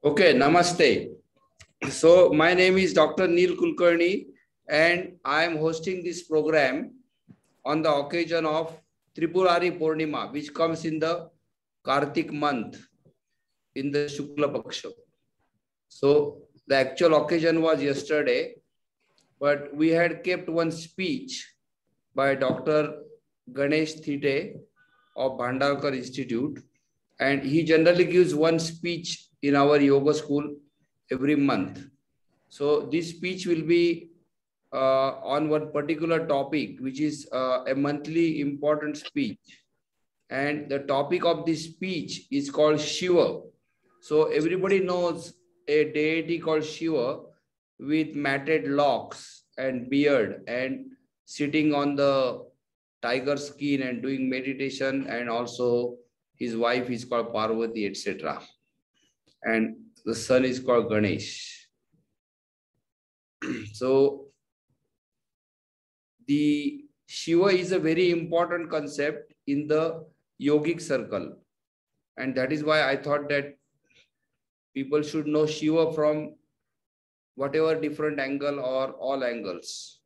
Okay, namaste. So my name is Dr. Neil Kulkarni and I am hosting this program on the occasion of Tripurari Purnima, which comes in the Kartik month in the Shukla Paksha. So the actual occasion was yesterday, but we had kept one speech by Dr. Ganesh Thite of Bhandarkar Institute, and he generally gives one speech in our yoga school every month. So this speech will be on one particular topic, which is a monthly important speech. And the topic of this speech is called Shiva. So everybody knows a deity called Shiva with matted locks and beard and sitting on the tiger skin and doing meditation, and also his wife is called Parvati, etc. And the son is called Ganesh. So the Shiva is a very important concept in the yogic circle. And that is why I thought that people should know Shiva from whatever different angle or all angles.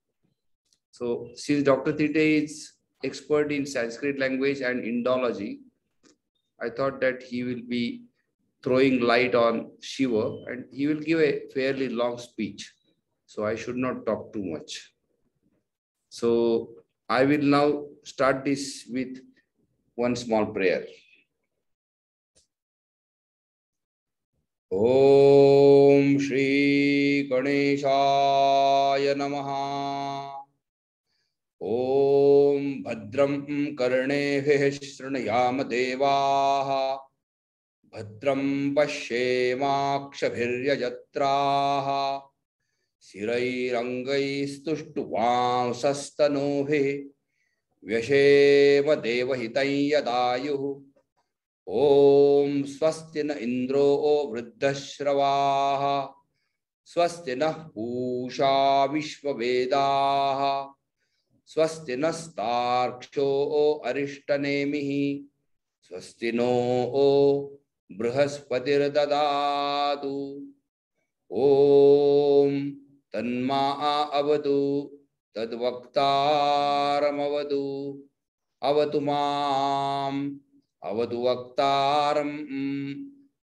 So since Dr. Thite is expert in Sanskrit language and Indology, I thought that he will be throwing light on Shiva and he will give a fairly long speech. So I should not talk too much. So I will now start this with one small prayer. Om Shri Ganeshaya Namaha. Om Bhadram Karnevih Shrunayama Devaha. Bhadram Pashyemakshabhiryajatraha. Sirairangaistushtuvangsastanohi. Vyashema Devahitayadayuhu. Om Swasti na Indro Vriddhashravaha. Swasti na Pusha Vishvavedaha. Swasti na Starksho Arishtanemihi. Swasti no Brihaspatir Dadadu. Om Tanma Avadu Tadvaktaram Avadu Avatu Mam Avadu Vaktaram.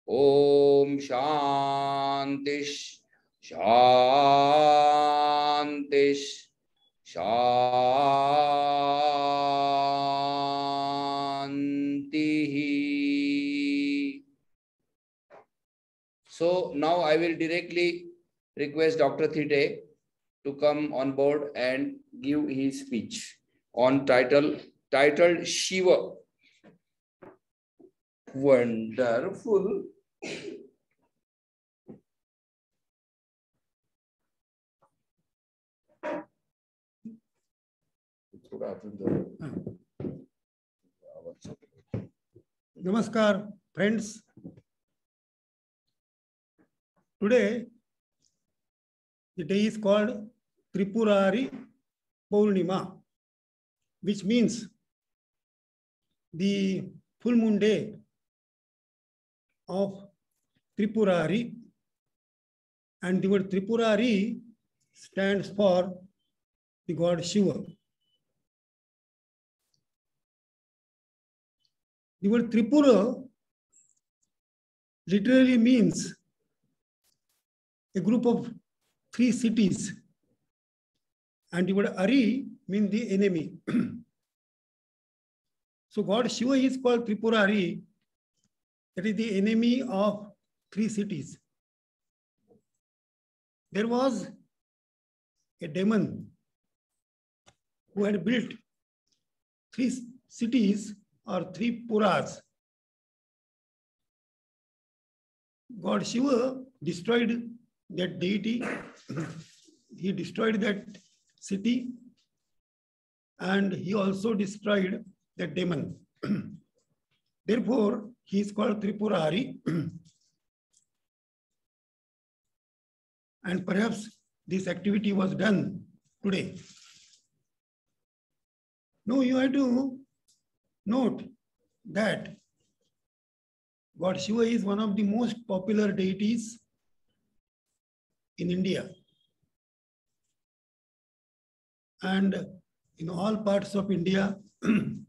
Om Shantish Shantish Shantihi. So now I will directly request Dr. Thite to come on board and give his speech on titled Shiva. Wonderful. Namaskar, friends. Today, the day is called Tripurari Purnima, which means the full moon day of Tripurari, and the word Tripurari stands for the god Shiva. The word Tripura literally means a group of 3 cities, and the word Ari means the enemy. So god Shiva is called Tripurari, that is the enemy of 3 cities. There was a demon who had built 3 cities or 3 puras. God Shiva destroyed that deity. He destroyed that city, and he also destroyed that demon. Therefore, he is called Tripurari. And perhaps this activity was done today. Now you have to note that God Shiva is one of the most popular deities in India. And in all parts of India, and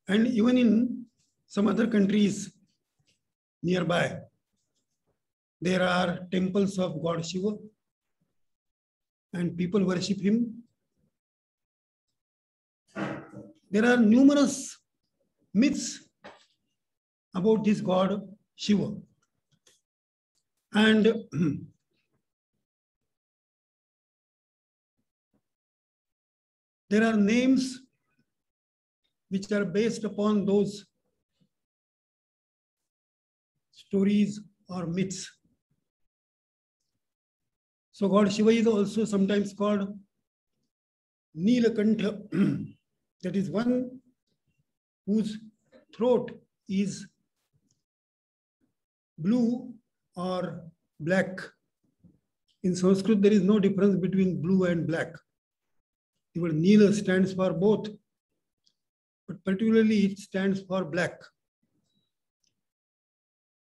even in some other countries nearby, there are temples of God Shiva and people worship him. There are numerous myths about this God Shiva. And there are names which are based upon those stories or myths. So God Shiva is also sometimes called Nilakantha, that is one whose throat is blue or black. In Sanskrit, there is no difference between blue and black. The word Nila stands for both, but particularly it stands for black.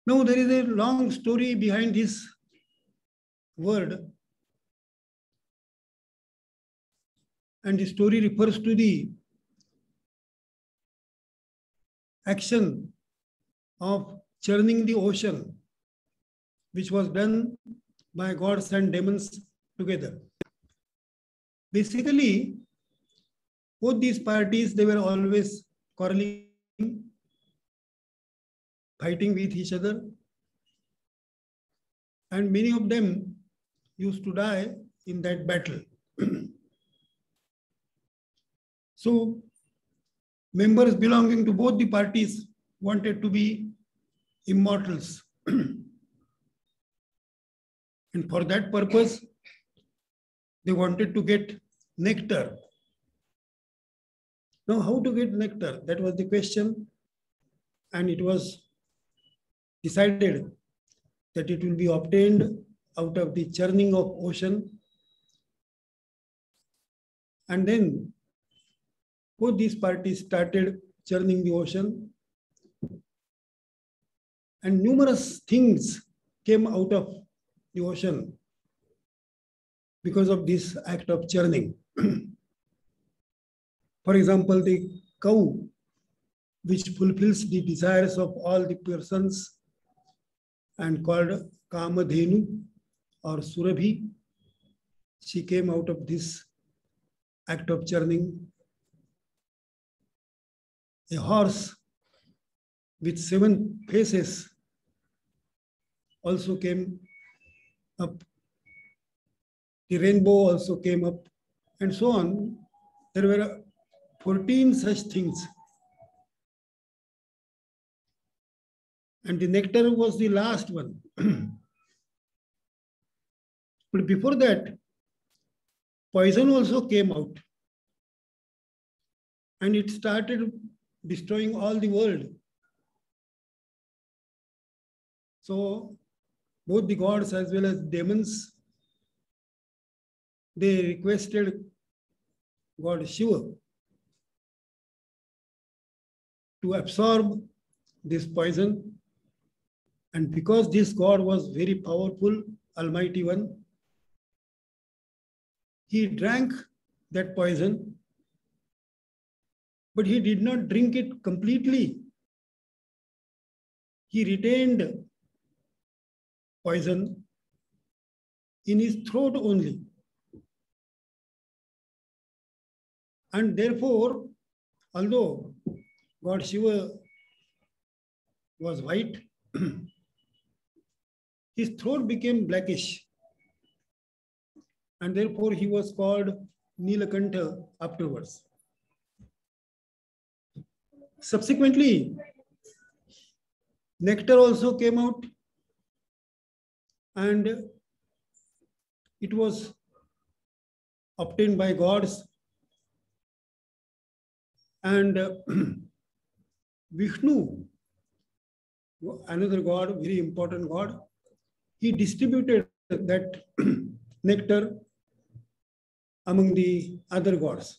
Now, there is a long story behind this word, and the story refers to the action of churning the ocean, which was done by gods and demons together. Basically, both these parties, they were always quarreling, fighting with each other, and many of them used to die in that battle. So, members belonging to both the parties wanted to be immortals. And for that purpose, they wanted to get nectar. Now, how to get nectar? That was the question. And it was decided that it will be obtained out of the churning of ocean. And then both these parties started churning the ocean. And numerous things came out of the ocean because of this act of churning. For example, the cow, which fulfills the desires of all the persons and called Kamadhenu or Surabhi, she came out of this act of churning. A horse with 7 faces also came up. The rainbow also came up, and so on. There were 14 such things. And the nectar was the last one. But before that, poison also came out. And it started destroying all the world. So both the gods as well as demons, they requested God Shiva to absorb this poison. And because this God was very powerful, Almighty One, he drank that poison, but he did not drink it completely. He retained poison in his throat only. And therefore, although God Shiva was white, his throat became blackish. And therefore, he was called Nilakantha afterwards. Subsequently, nectar also came out, and it was obtained by gods. And Vishnu, another god, very important god, he distributed that nectar among the other gods.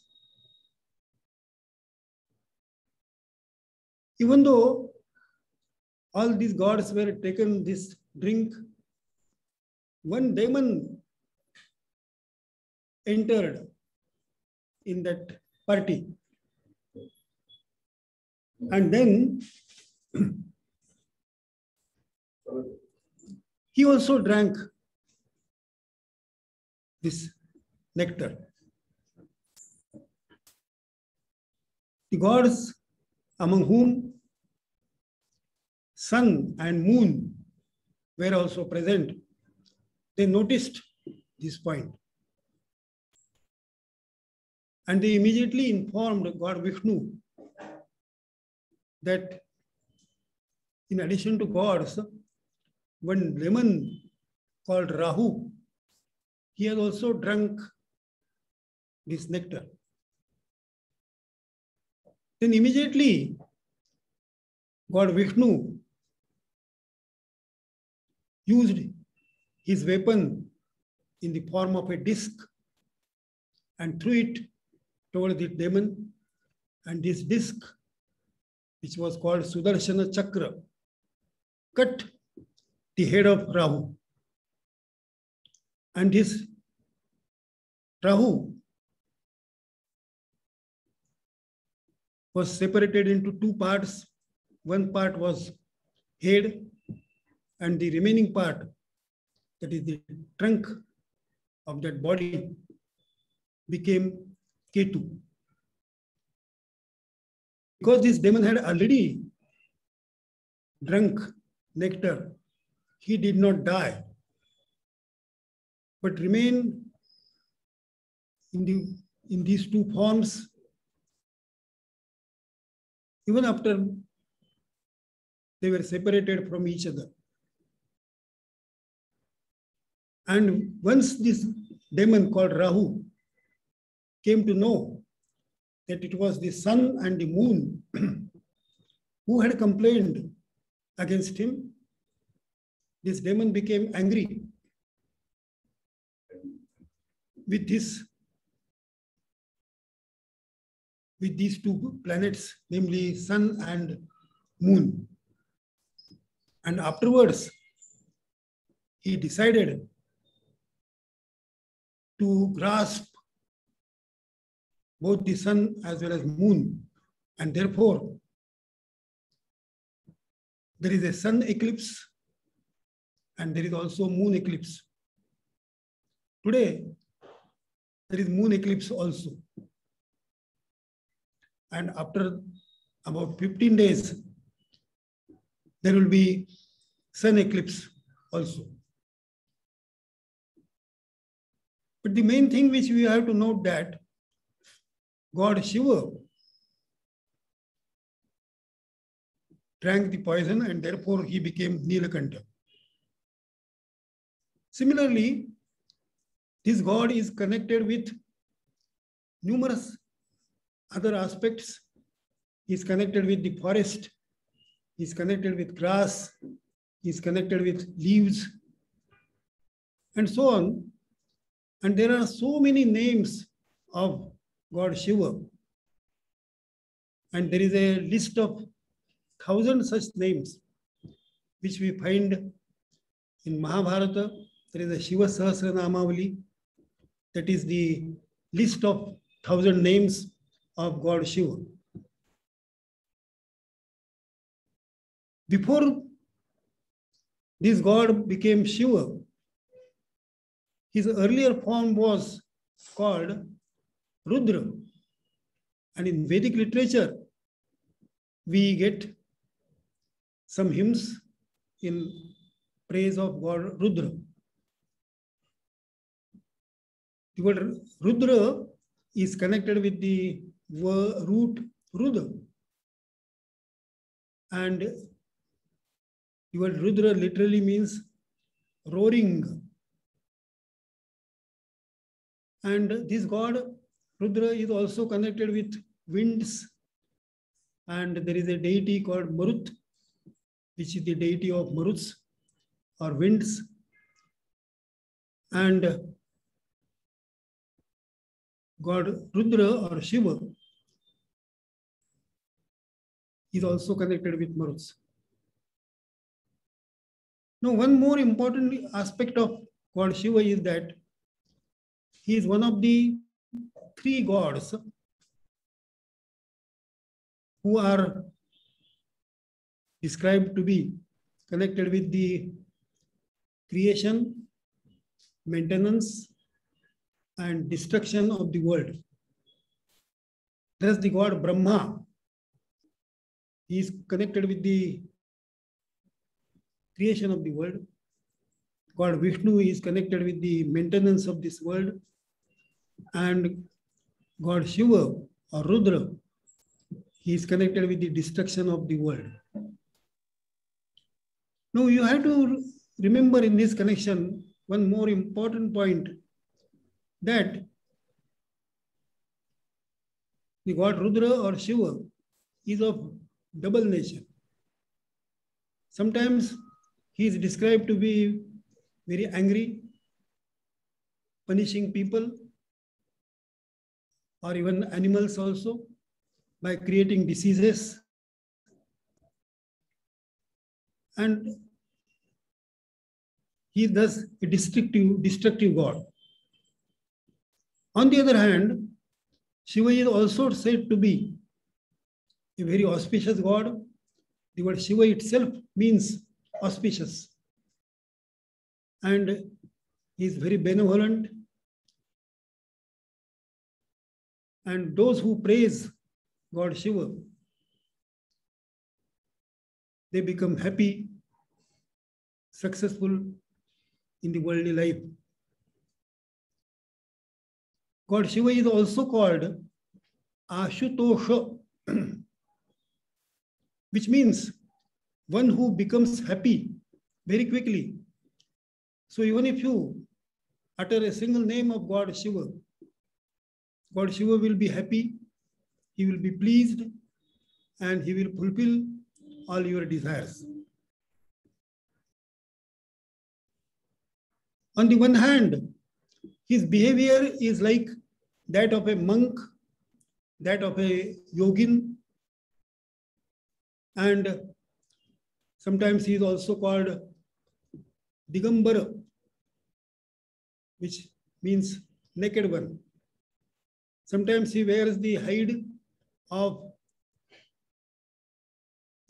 Even though all these gods were taken this drink, one demon entered in that party. And then he also drank this nectar. The gods among whom sun and moon were also present, they noticed this point. And they immediately informed God Vishnu that in addition to gods, one demon called Rahu, he has also drunk this nectar. Then immediately God Vishnu used his weapon in the form of a disc and threw it toward the demon, and this disc, which was called Sudarshana Chakra, cut the head of Rahu. And his Rahu was separated into two parts. One part was head, and the remaining part, that is the trunk of that body, became Ketu. Because this demon had already drunk nectar, he did not die, but remained in these two forms even after they were separated from each other. And once this demon called Rahu came to know that it was the sun and the moon who had complained against him, this demon became angry with these two planets, namely sun and moon. And afterwards, he decided to grasp both the sun as well as moon. And therefore, there is a sun eclipse and there is also moon eclipse. Today, there is moon eclipse also. And after about 15 days, there will be sun eclipse also. But the main thing which we have to note that God Shiva drank the poison and therefore he became Nilakanta. Similarly, this God is connected with numerous other aspects. He is connected with the forest, he is connected with grass, he is connected with leaves, and so on. And there are so many names of God Shiva. And there is a list of 1,000 such names, which we find in Mahabharata. There is a Shiva Sahasranamavali, that is the list of 1,000 names of God Shiva. Before this God became Shiva, his earlier form was called Rudra. And in Vedic literature, we get some hymns in praise of God Rudra. The word Rudra is connected with the root Rudra. And the word Rudra literally means roaring. And this god Rudra is also connected with winds. And there is a deity called Marut, which is the deity of Maruts or winds. And God Rudra or Shiva is also connected with Maruts. Now, one more important aspect of God Shiva is that he is one of the three gods who are described to be connected with the creation, maintenance, and destruction of the world. Thus, the god Brahma is connected with the creation of the world. God Vishnu is connected with the maintenance of this world. And God Shiva or Rudra, he is connected with the destruction of the world. Now, you have to remember in this connection one more important point, that the god Rudra or Shiva is of double nature. Sometimes he is described to be very angry, punishing people or even animals also by creating diseases. And he is thus a destructive god. On the other hand, Shiva is also said to be a very auspicious god. The word Shiva itself means auspicious. And he is very benevolent. And those who praise God Shiva, they become happy, successful in the worldly life. God Shiva is also called Ashutosha, which means one who becomes happy very quickly. So even if you utter a single name of God Shiva will be happy, he will be pleased, and he will fulfill all your desires. On the one hand, his behavior is like that of a monk, that of a yogin, and sometimes he is also called Digambara, which means naked one. Sometimes he wears the hide of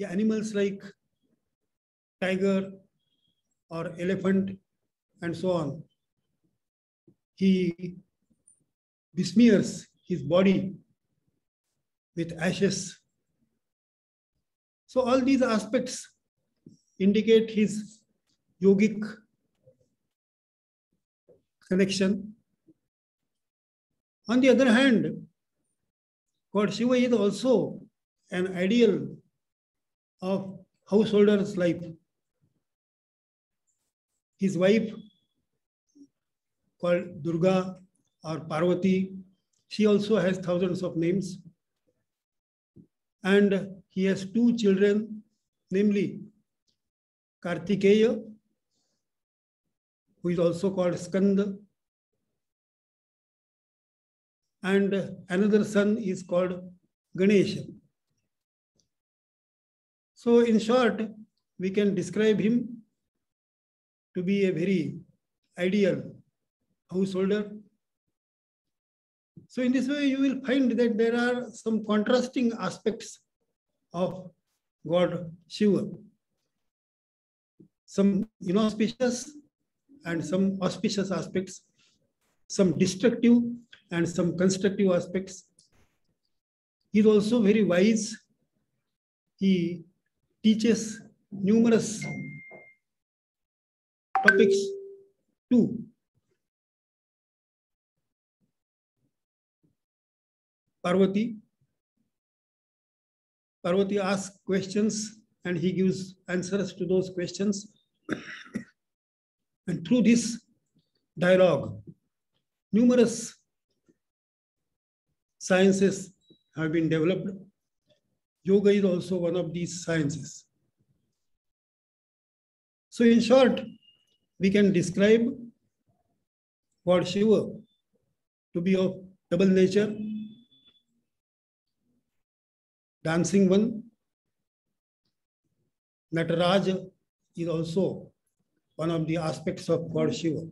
animals like tiger or elephant and so on. He besmears his body with ashes. So all these aspects indicate his yogic connection. On the other hand, God Shiva is also an ideal of householder's life. His wife, called Durga or Parvati, she also has thousands of names. And he has two children, namely Kartikeya, who is also called Skanda, and another son is called Ganesha. So in short, we can describe him to be a very ideal householder. So in this way, you will find that there are some contrasting aspects of God Shiva. Some inauspicious and some auspicious aspects, some destructive and some constructive aspects. He is also very wise. He teaches numerous topics to Parvati. Parvati asks questions and he gives answers to those questions. And through this dialogue, numerous sciences have been developed. Yoga is also one of these sciences. So in short, we can describe God Shiva to be of double nature, dancing one Nataraj is also one of the aspects of God Shiva.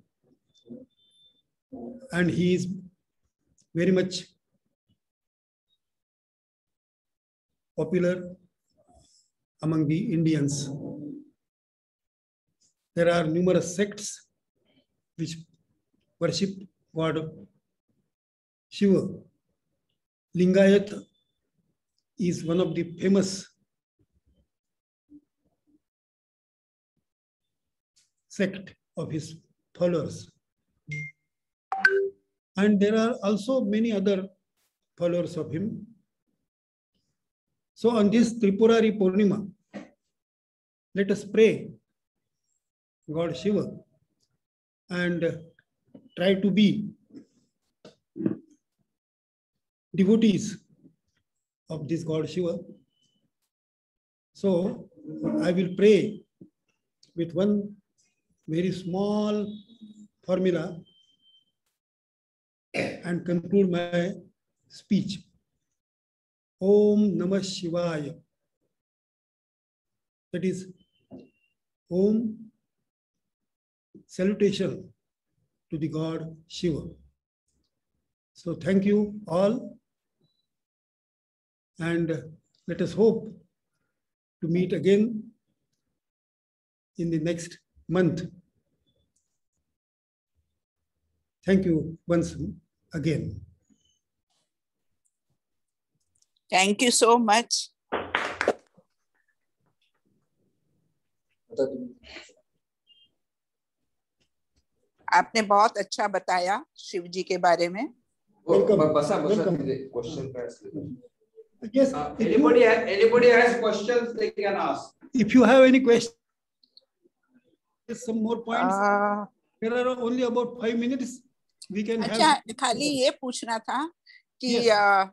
And he is very much popular among the Indians. There are numerous sects which worship God Shiva. Lingayat is one of the famous sect of his followers. And there are also many other followers of him. So on this Tripurari Purnima, let us pray God Shiva and try to be devotees of this God Shiva. So I will pray with one very small formula and conclude my speech. Om Namah Shivaya. That is Om, salutation to the God Shiva. So thank you all, and let us hope to meet again in the next month. Thank you once again. Thank you so much. आपने बहुत अच्छा बताया शिव जी के बारे में. Yes. Anybody has questions, they can ask. If you have any questions, some more points. There are only about 5 minutes. We can have. अच्छा, खाली ये पूछना था कि yes.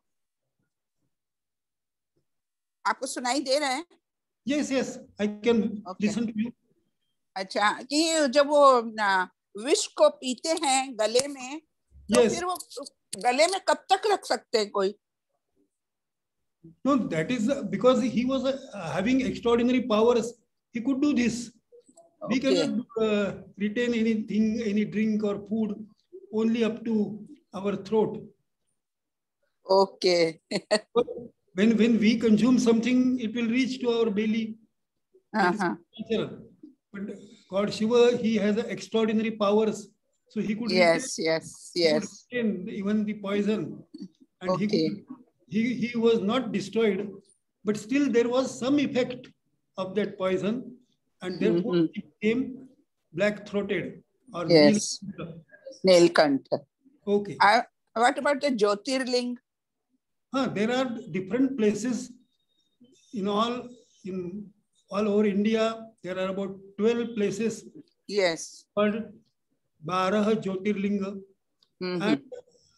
आपको सुनाई दे रहा है? Yes, yes, I can listen to you. अच्छा, कि जब वो विष को पीते हैं गले में, तो yes. फिर वो गले में कब तक रख सकते हैं कोई? No, that is because he was having extraordinary powers. He could do this. We cannot retain anything, any drink or food, only up to our throat. Okay. When we consume something, it will reach to our belly. But God Shiva, he has extraordinary powers, so he could retain even the poison, and he was not destroyed, but still there was some effect of that poison, and therefore he became black-throated or Nilkantha. Okay. What about the Jyotirling? There are different places in all over India. There are about 12 places. Yes. Called Baraha Jyotirlinga. And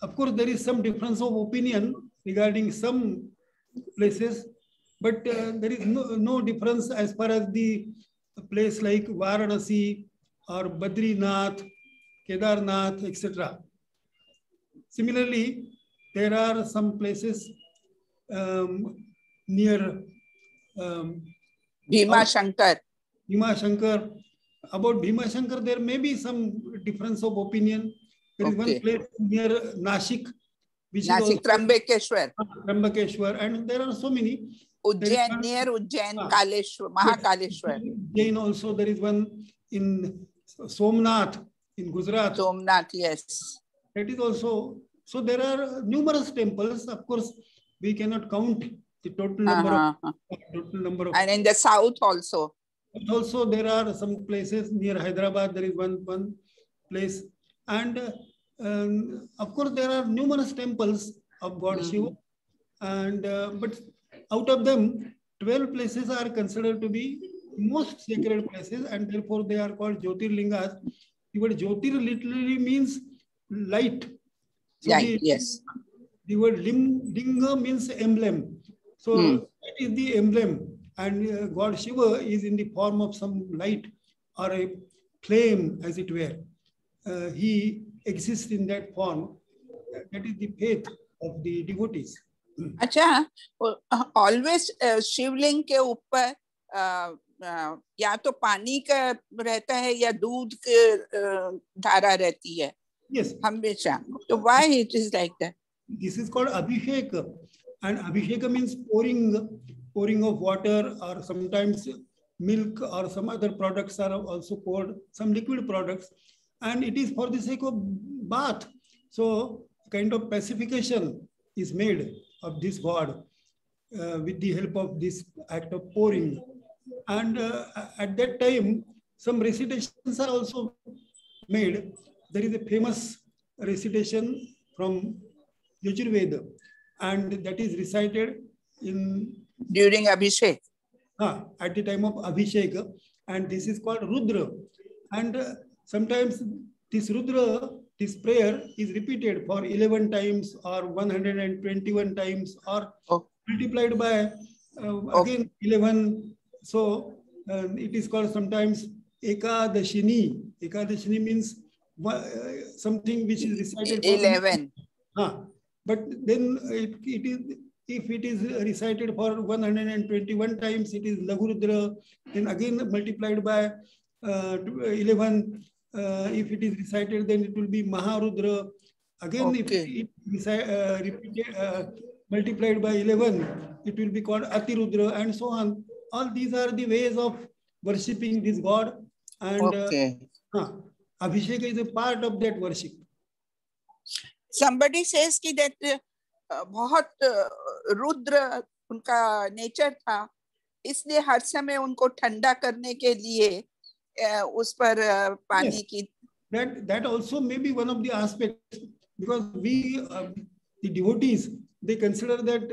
of course, there is some difference of opinion regarding some places, but there is no difference as far as the place like Varanasi or Badrinath, Kedarnath, etc. Similarly, there are some places near Bhima Shankar. Bhima Shankar. About Bhima Shankar, there may be some difference of opinion. There is one place near Nashik, which is also Trambakeshwar, and there are so many. Ujjain, near Ujjain, Kaleshwar, Mahakaleshwar. Ujjain also, there is one in Somnath in Gujarat. Somnath, yes. That is also. So there are numerous temples. Of course, we cannot count the total number of. And in the south also. Also, there are some places near Hyderabad. There is one place, and of course, there are numerous temples of God Shiva, and but out of them, 12 places are considered to be most sacred places, and therefore they are called Jyotirlingas. The word Jyotir literally means light. So the word linga means emblem. So that is the emblem, and God Shiva is in the form of some light or a flame, as it were. He exists in that form. That is the faith of the devotees. अच्छा, always शिवलिंग के ऊपर या तो पानी का रहता है या दूध के धारा रहती है Yes. हमेशा. तो why it is like that? This is called Abhishek, and Abhishek means pouring of water, or sometimes milk or some other products are also poured, some liquid products, and it is for the sake of bath. So kind of pacification is made of this god with the help of this act of pouring. And at that time, some recitations are also made. There is a famous recitation from Yajurveda, and that is recited in during Abhishek. At the time of Abhishek, and this is called Rudra. And sometimes this Rudra, this prayer is repeated for 11 times or 121 times, or multiplied by again 11. So it is called sometimes Ekadashini. Ekadashini means something which is recited 11. But then if it is recited for 121 times, it is Lagurudra. Then again multiplied by 11. If it is recited, then it will be Maharudra. Again, if it is multiplied by 11, it will be called Atirudra, and so on. All these are the ways of worshipping this god. And Abhishek is a part of that worship. Somebody says that बहुत रुद्र उनका nature था, इसलिए हर समय उनको ठंडा करने के लिए उस पर पानी की. That also may be one of the aspects, because we the devotees, they consider that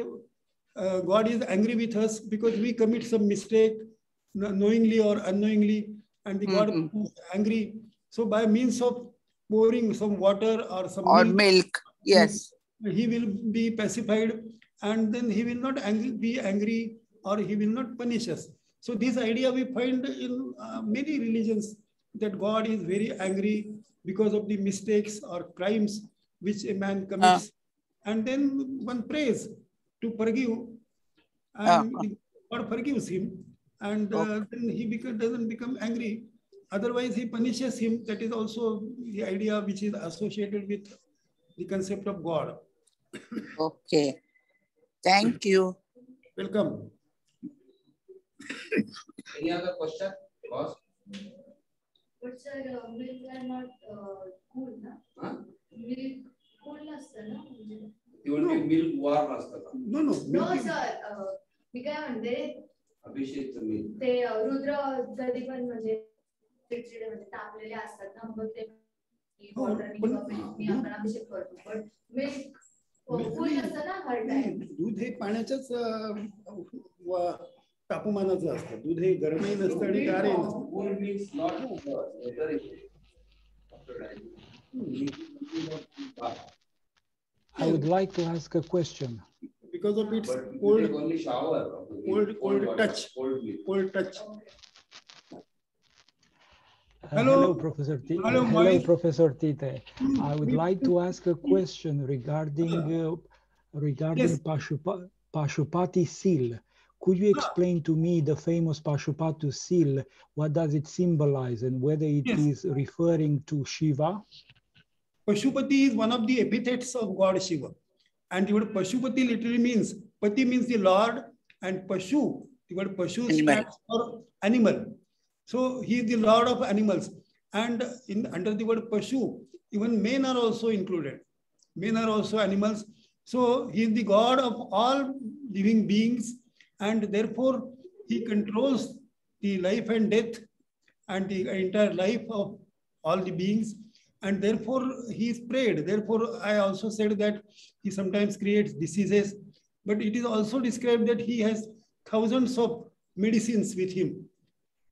God is angry with us because we commit some mistake knowingly or unknowingly, and the God is angry. So by means of pouring some water or some milk, yes, he will be pacified, and then he will not be angry, or he will not punish us. So this idea we find in many religions, that God is very angry because of the mistakes or crimes which a man commits. And then one prays to forgive, and God forgives him, and then he doesn't become angry. Otherwise, he punishes him. That is also the idea which is associated with the concept of God. Okay. Thank you. Welcome. Any other question? Boss? But sir, milk are not cool, na? Milk cool nasta na? Even milk warm nasta. No. No, sir. मी काय म्हणते, अभिषेकचं milk. ते रुद्र कधी पण म्हणजे चिडचिडे म्हणजे तापलेले असतात ना, मग ते वॉटरनी किंवा मिल्कनी आपण अभिषेक करतो. पण मिल्क कूल नसतं ना हर टाइम. दूध हे पाण्याच्याच तापमानाचं असतं. दूध हे गरमही नसतं आणि गारही नसतं. Cool means not weather. I would like to ask a question. Because of its only shower. Cold touch. Hello, Professor Tite. Hello, Professor Tite. I would like to ask a question regarding Pashupati seal. Could you explain to me the famous Pashupati seal? What does it symbolize, and whether it is referring to Shiva? Pashupati is one of the epithets of God Shiva. And the word Pashupati literally means, Pati means the Lord, and Pashu, the word Pashu stands for animal. So he is the Lord of animals. And under the word Pashu, even men are also included. Men are also animals. So he is the God of all living beings, and therefore he controls the life and death and the entire life of all the beings. And therefore he is prayed. Therefore, I also said that he sometimes creates diseases, but it is also described that he has thousands of medicines with him.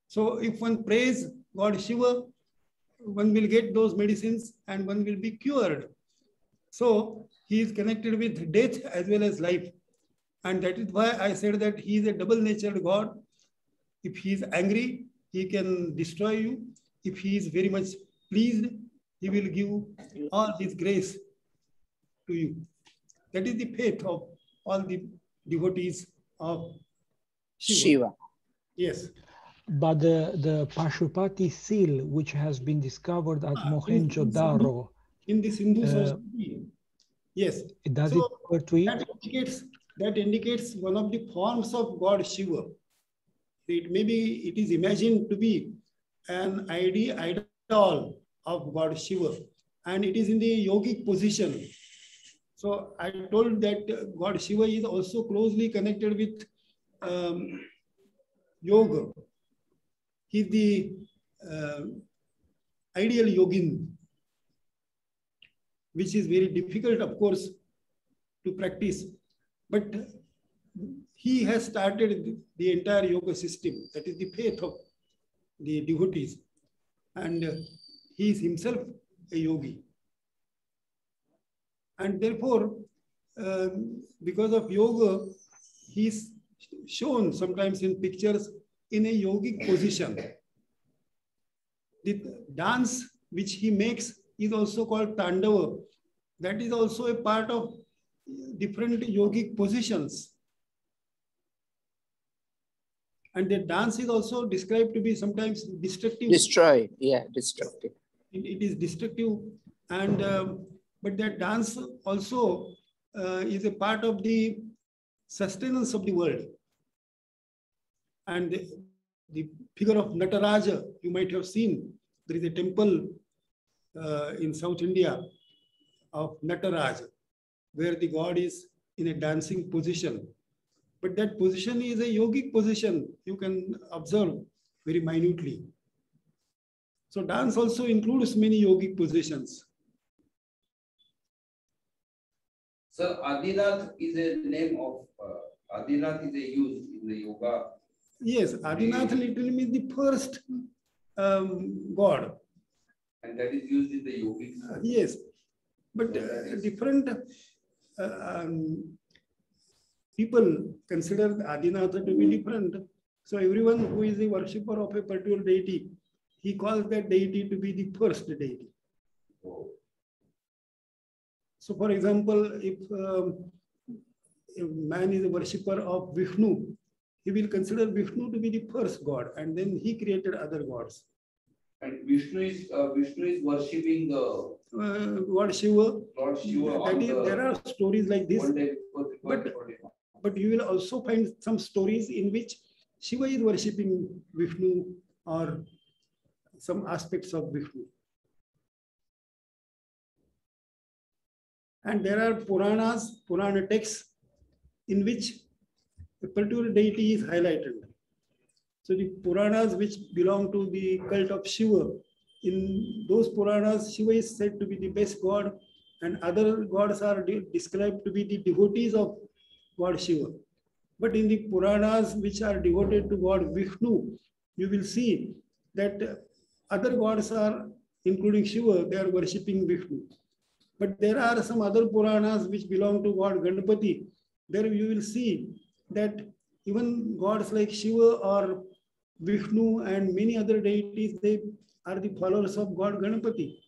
So if one prays God Shiva, one will get those medicines and one will be cured. So he is connected with death as well as life. And that is why I said that he is a double-natured God. If he is angry, he can destroy you. If he is very much pleased, he will give all his grace to you. That is the faith of all the devotees of Shiva. Yes. But the Pashupati seal, which has been discovered at Mohenjo-Daro, in the Sindhu society, yes. does so it refer to it? That indicates one of the forms of God Shiva. It is imagined to be an idol of God Shiva, and it is in the yogic position. So I told that God Shiva is also closely connected with yoga. He's the ideal yogin, which is very difficult, of course, to practice. But he has started the entire yoga system. That is the faith of the devotees. And he is himself a yogi. And therefore, because of yoga, he is shown sometimes in pictures in a yogic position. The dance which he makes is also called Tandava. That is also a part of different yogic positions. And the dance is also described to be sometimes destructive. Destructive. It is destructive. And but that dance also is a part of the sustenance of the world. And the figure of Nataraja, you might have seen, there is a temple in South India of Nataraja, where the god is in a dancing position. But that position is a yogic position. You can observe very minutely. So dance also includes many yogic positions. So Adinath is a name of, Adinath is a use in the yoga. Yes, Adinath literally means the first god. And that is used in the yogic. Yes, but different people consider Adinatha to be different. So everyone who is a worshipper of a particular deity, he calls that deity to be the first deity. So for example, if a man is a worshipper of Vishnu, he will consider Vishnu to be the first god, and then he created other gods. And Vishnu is worshipping the God Shiva. Lord Shiva. There are stories like this, but you will also find some stories in which Shiva is worshipping Vishnu or some aspects of Vishnu. And there are Puranas, Purana texts, in which a particular deity is highlighted. So the Puranas which belong to the cult of Shiva, in those Puranas, Shiva is said to be the best god, and other gods are described to be the devotees of God Shiva. But in the Puranas which are devoted to God Vishnu, you will see that other gods are, including Shiva, they are worshipping Vishnu. But there are some other Puranas which belong to God Ganpati. There you will see that even gods like Shiva or Vishnu and many other deities, they are the followers of God Ganpati.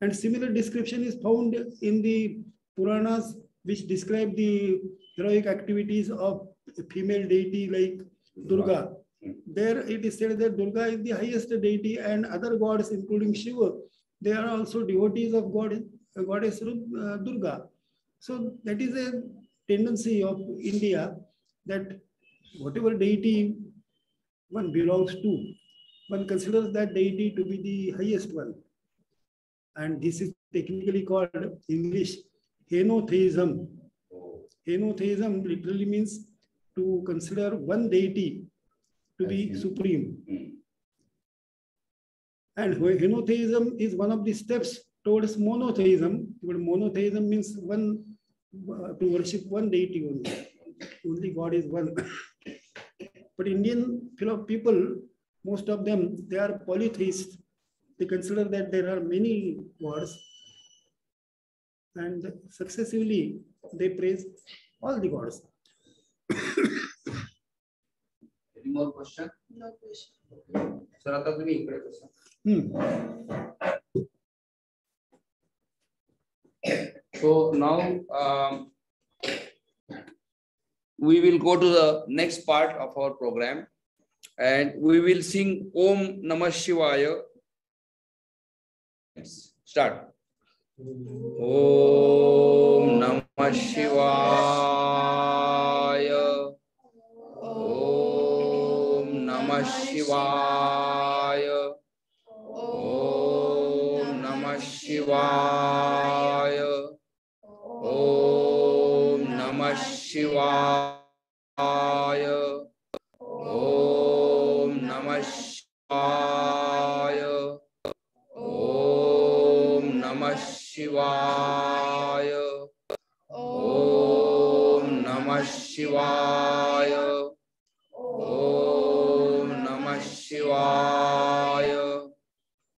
And similar description is found in the Puranas which describe the heroic activities of a female deity like Durga. There it is said that Durga is the highest deity, and other gods, including Shiva, they are also devotees of goddess Durga. So that is a tendency of India, that whatever deity one belongs to, one considers that deity to be the highest one. And this is technically called English henotheism. Henotheism literally means to consider one deity to be supreme. And henotheism is one of the steps towards monotheism. Monotheism means one to worship one deity only. Only God is one. But Indian people, most of them, they are polytheists. They consider that there are many gods, and successively they praise all the gods. Any more question? No question. Sir, आता तुम्ही इकडे बसा. So now we will go to the next part of our program and we will sing Om Namah Shivaya. Start. Om Namah Shivaya. Om Namah Shivaya. Om Namah Shivaya. Om Namah Shivaya. Om Namah Shivaya. Om Namah Shivaya. Om Namah Shivaya. Om Namah Shivaya.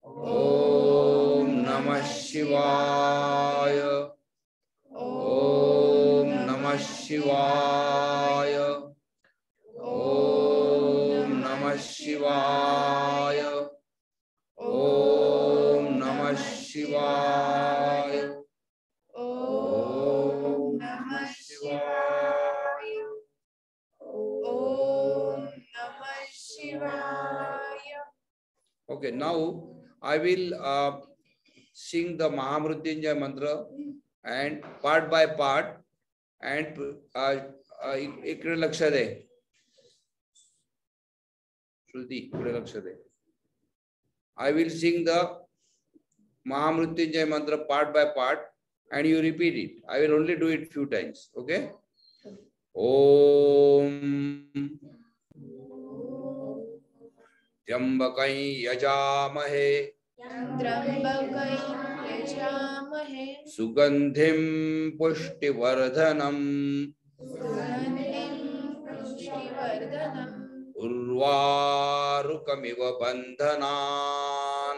Om Namah Shivaya. Om Namah Shivaya. Om Namah Shivaya. Om Namah Shivaya. Om Namah Shivaya. Om Namah Shivaya. Okay, now I will sing the Mahamrutyunjay mantra and part by part and इकडे लक्ष दे श्रुति इकडे लक्ष दे. I will sing the Mahamrutyunjay mantra part by part and you repeat it. I will only do it few times. Okay? Om Tyambakai Yajamahe Trambakay Yajamahe Sugandhim Pushtivardhanam Sugandhim Pushtivardhanam Urvarukamiva Bandhanan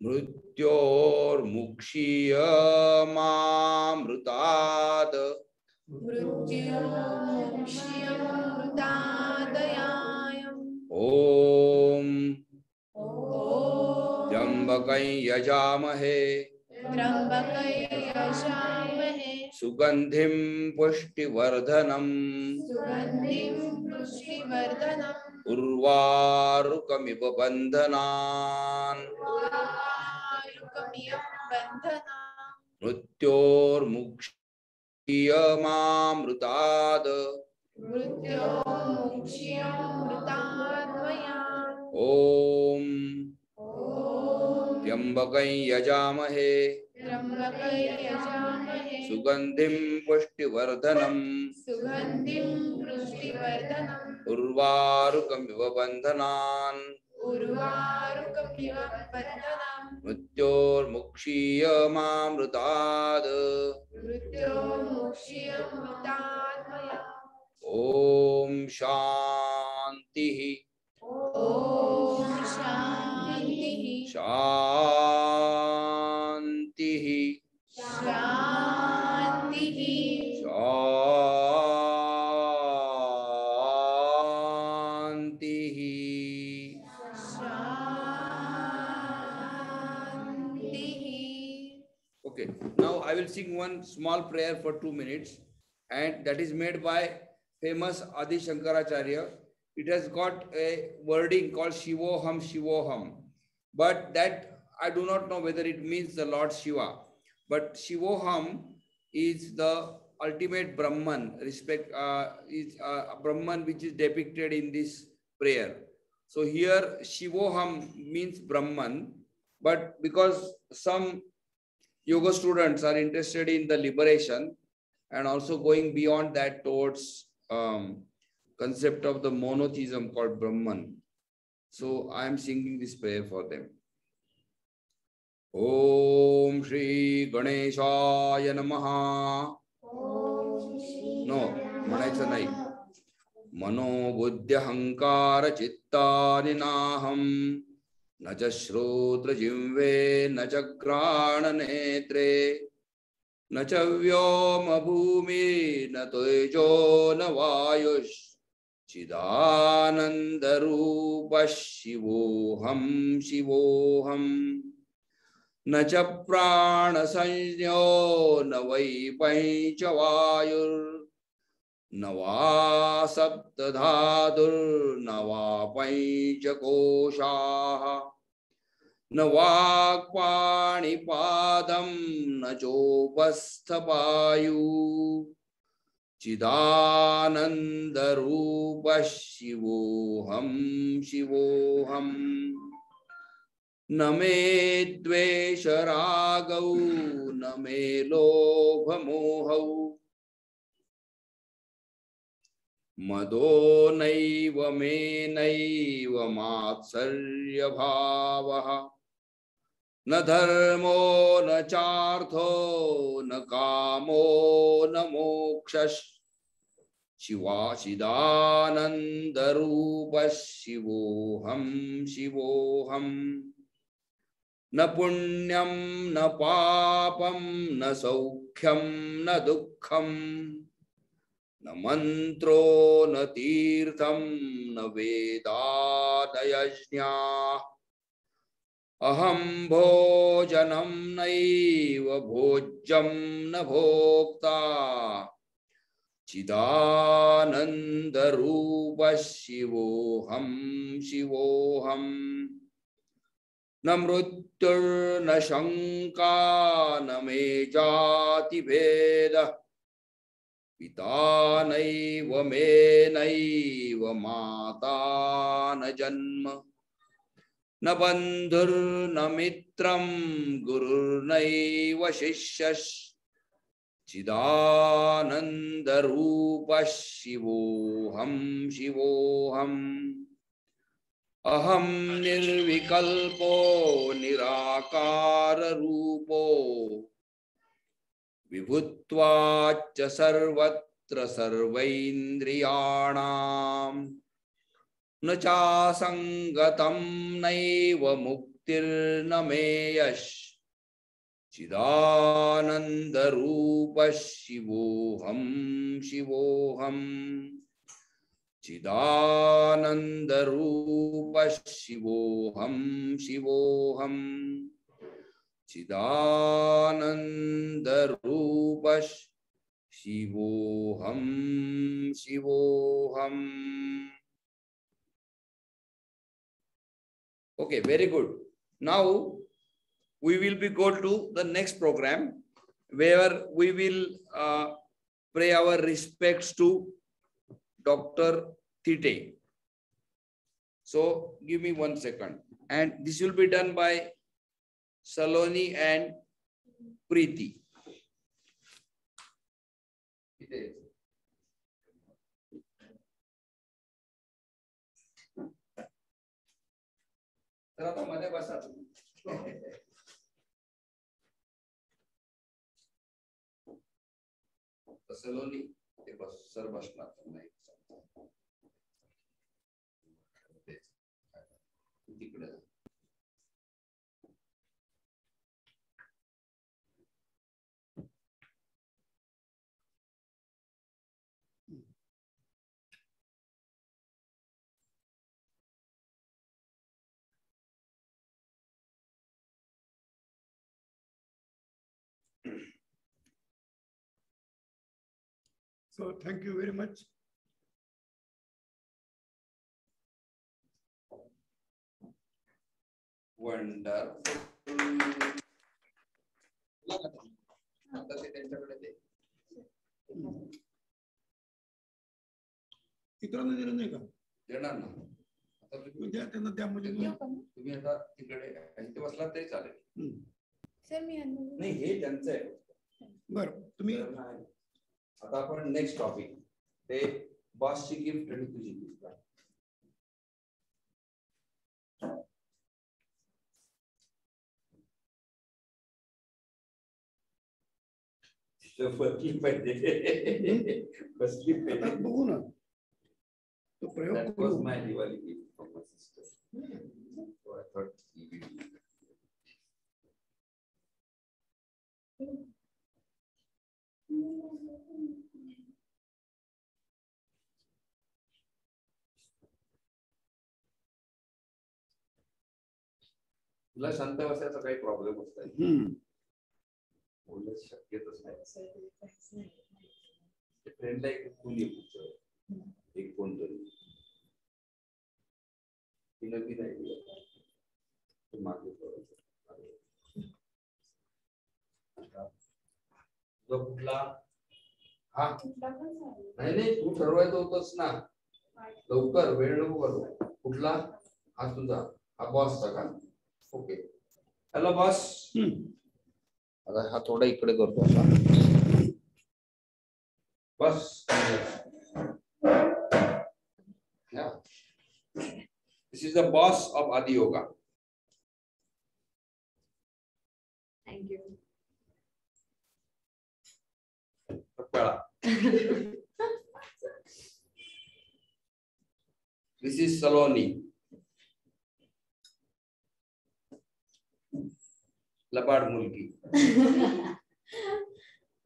Mrityor Mukshiyamamrutad Mrityumukshiyamrutadayayam. Om Om Tyambakai Yajamahe Trambakay Yajamahe Sugandhim Pushtivardhanam Sugandhim Pushtivardhanam Urvarukamiva Bandhanan Urvarukamiva Bandhanam Mrityor Mukshiyamamrutad Mrityumukshiyamrutadayayam. Om Om Tyambakai Yajamahe Trambakay Yajamahe Sugandhim Pushtivardhanam Sugandhim Pushtivardhanam Urvarukamiva Bandhanan Urvarukamiva Bandhanam Mrityor Mukshiyamamrutad Mrityumukshiyamrutadayayam. Om Shantihi Om Shantihi Shantihi Shantihi Shantihi. Shantihi. Okay, now I will sing one small prayer for 2 minutes and that is made by famous Adi Shankaracharya. It has got a wording called Shivoham Shivoham, but that I do not know whether it means the Lord Shiva. But Shivoham is the ultimate Brahman, is Brahman which is depicted in this prayer. So here Shivoham means Brahman, but because some yoga students are interested in the liberation and also going beyond that towards concept of the monotheism called Brahman. So I am singing this prayer for them. Om Shri Ganeshaya Namaha. No, म्हणायचं नाही. Mano buddhya hankara chittani naham. न च श्रोत्र जिह्वे न च घ्राण नेत्रे न च व्योम भूमि न तेजो न वायुः चिदानंद रूप शिवोहम शिवोहम न च प्राणसंज्ञो न वै पंचवायुर्न वा सप्तधातुर्न वा पंचकोशाः न वाक्पाणिपादं न चोपस्थपायु चिदानन्दरूपः शिवोऽहं शिवोऽहम् न मे द्वेषरागौ न मे लोभमोहौ मदो नैव मे नैव मात्सर्यभावः न धर्मो न चार्थो न कामो न मोक्षः शिवाचिदानन्दरूपः शिवोऽहं शिवोऽहम् न पुण्यं न पापं न सौख्यं न दुःखं न मन्त्रो न तीर्थं न वेदादयज्ञाः अहं भोजनं नैव भोज्यं न भोक्ता चिदानन्दरूपः शिवोऽहं शिवोऽहम् न मृत्युर्न शङ्का न मे जातिभेदः पिता नैव मे नैव माता न जन्म न बन्धुर्न मित्रं गुरुर्नैव शिष्यः चिदानन्दरूपः शिवोऽहं शिवोऽहम् अहं निर्विकल्पो निराकाररूपो विभुत्वाच्च सर्वत्र सर्वैन्द्रियाणां न चासङ्गतं नैव मुक्तिर्न मे यः चिदानन्दरूपः शिवोऽहं शिवोऽहम् चिदानन्दरूपः शिवोऽहं शिवोऽहम् चिदानन्दरूपः शिवोऽहं शिवोऽहम्. Okay, very good. Now we will be go to the next program where we will pay our respects to Dr. Thite. So give me 1 second, and this will be done by Saloni and Preeti. Saloni, it was Sir Bashnath. So thank you very much. Wonderful. इतरांना दिलं नाही का? देणार ना. आता द्या त्यांना द्या म्हणजे तुम्ही आता तिकडे इथे बसलात तरी चालेल. सर मी नाही हे त्यांचं आहे. बरं तुम्ही आता आपण नेक्स्ट टॉपिक ते बॉसची गिफ्ट आणि तुझी गिफ्ट. बघू ना तो प्रयोग करू. My Diwali gift from my sister. So I thought he will. तुला शांत बसायचा काही प्रॉब्लेम असतात बोलणं शक्यच नाही. फ्रेंडला एक फुल एक कोणतरी तिनं बी नाही मागे कुठला हा नाही तू ठरवायचं होतस ना लवकर वेळ नको करू. कुठला हा तुझा हा बॉसचा का ओके हॅलो बॉस. आता हा थोडा इकडे करतो आता बस. This is the boss of Adi Yoga. Thank you. This is Saloni. लबाड मुलगी.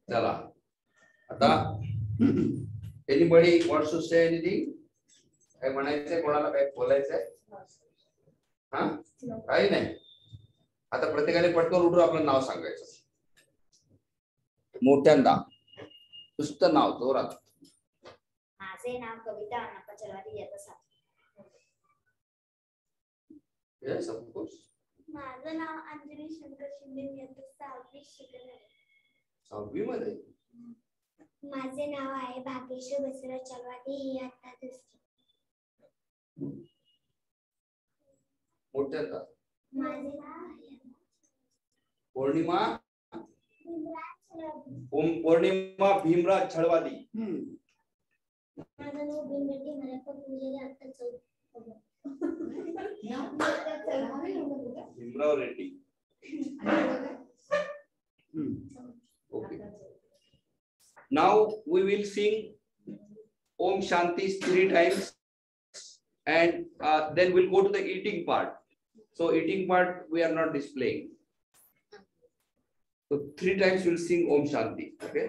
चला आता anybody wants to say anything? काय म्हणायचंय कोणाला काय बोलायचंय? हा काही नाही. आता प्रत्येकाने पटकन उठून आपलं नाव सांगायचं मोठ्यांदा नुसतं नाव जोरात. माझे नाव कविता अण्णाप्पा चलवादी इयत्ता 7. Yes, of course. माझं नाव अंजली शंकर शिंदे इयत्ता 6वी शिकत आहे. 6वी मध्ये. माझे नाव आहे भाग्यश्री बसवराज चलवादी इयत्ता 2. मोठ्यांदा. माझे नाव पौर्णिमा पौर्णिमा भीमराज छळवादी. माझं नाव भीमरेड्डी मराठा पूजेला आता 4. Bhimrao Reddy. Okay. Now we will sing Om Shanti 3 times and then we'll go to the eating part. So eating part we are not displaying. So 3 times we'll sing Om Shanti. Okay.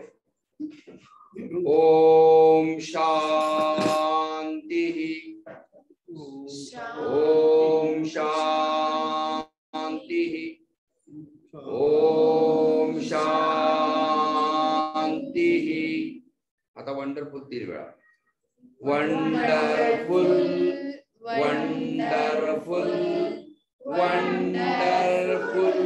Om Shanti. Om Shanti. Om Shanti. आता wonderful 3 वेळा. Wonderful, wonderful, wonderful.